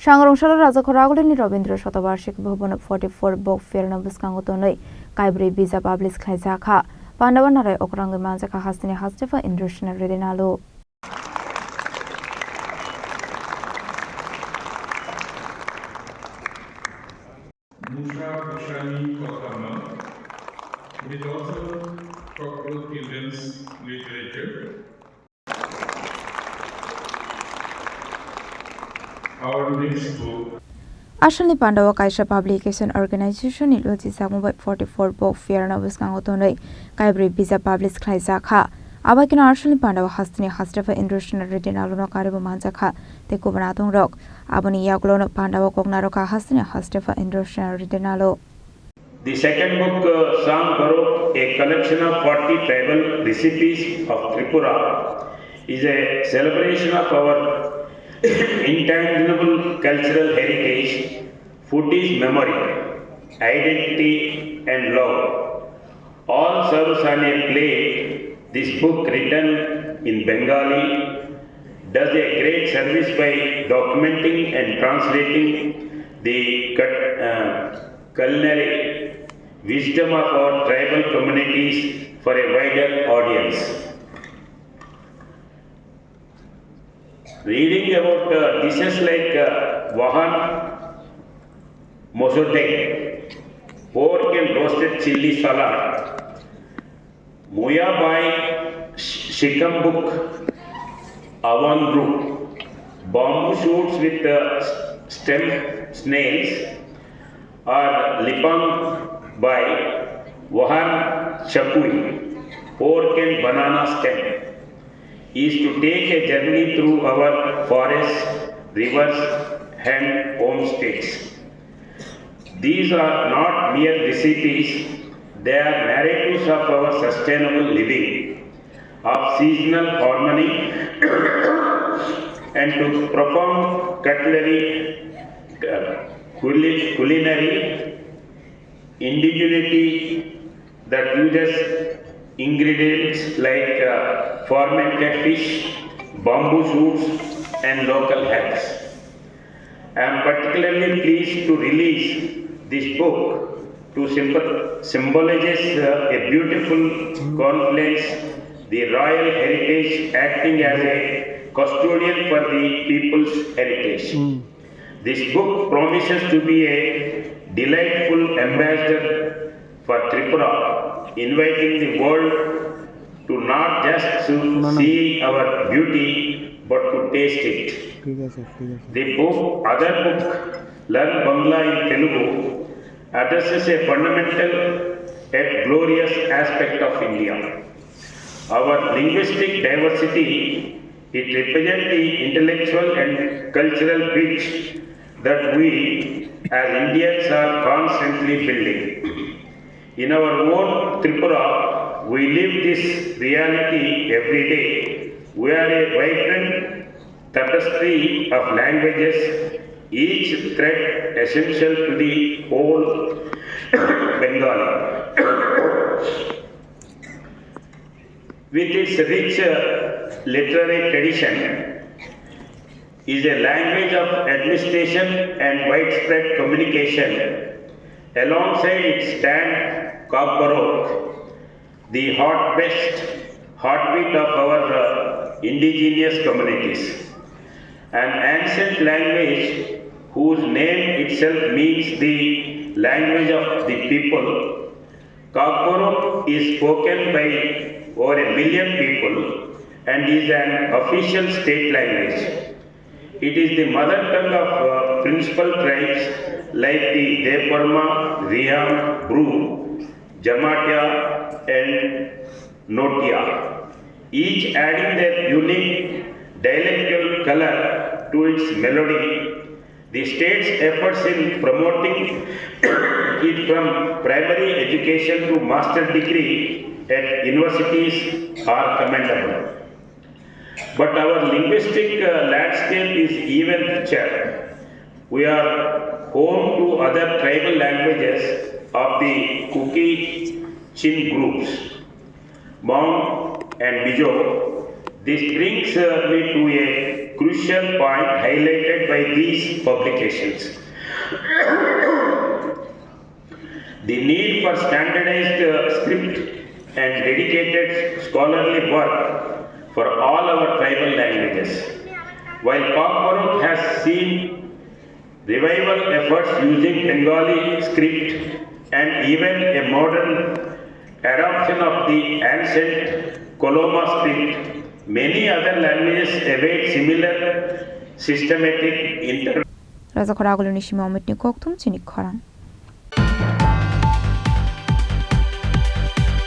Sangrongsalo Rajakhor Aguli Rabindra Satabarshiki Bhavano 44 Bok Fairno Bwskango Tonwi Kaibrwi Bichap Khlaijakha Pandao Narowai Okra Wngwi Manjakha Haste Hastepha Indrasena Reddy Nallu. It is also for children's literature. Our next book. Ashalni Pandao Kaisa Publication Organization in Lojisagmo 44 Bok Fairno Bwskango Tonwi Kaibrwi Bichap Khlaijakha Abakina Ashalni Pandao Hastepha Indrasena Reddy Nallu no Karibu Manjakha te Kubanatung Rock Aboni Yakromwi Pandao Koknaroka Hastepha Indrasena Reddy Nallu. The second book, Sang Baro, a collection of 40 tribal recipes of Tripura, is a celebration of our intangible cultural heritage. Food is memory, identity and love. All serves on a plate. This book, written in Bengali, does a great service by documenting and translating the culinary wisdom of our tribal communities for a wider audience. Reading about dishes like Vahan Mosodek, pork and roasted chili salad, Muya by Shikambuk, Avandru, bamboo shoots with stem snails, or Lipang by Vahan Chakui, pork and banana stem, is to take a journey through our forests, rivers and homestays. These are not mere recipes, they are narratives of our sustainable living, of seasonal harmony and to profound culinary indigeneity that uses ingredients like fermented fish, bamboo shoots and local herbs. I am particularly pleased to release this book to symbolizes a beautiful confluence, the royal heritage acting as a custodian for the people's heritage. This book promises to be a delightful ambassador for Tripura, inviting the world to not just see our beauty but to taste it. The other book, Learn Bangla in Telugu, addresses a fundamental yet glorious aspect of India. Our linguistic diversity, it represents the intellectual and cultural bridge that we as Indians are constantly building. In our own Tripura, we live this reality every day. We are a vibrant tapestry of languages, each thread essential to the whole Bengali. With its rich literary tradition, is a language of administration and widespread communication. Alongside it stand Kagbarok, the heartbeat of our indigenous communities. An ancient language whose name itself means the language of the people. Kagbarok is spoken by over 1 million people and is an official state language. It is the mother tongue of principal tribes like the Deparma, Riam, Bru, Jamatia and Notia, each adding their unique dialectal color to its melody. The state's efforts in promoting it from primary education to master degree at universities are commendable. But our linguistic landscape is even richer. We are home to other tribal languages of the Kuki Chin groups, Hmong and Mizo. This brings me to a crucial point highlighted by these publications. The need for standardized script and dedicated scholarly work for all our tribal languages. While Kokborok has seen revival efforts using Bengali script and even a modern adoption of the ancient Koloma script, many other languages await similar systematic intervention. Rajakhor Aguli Nishima Chini Khorang.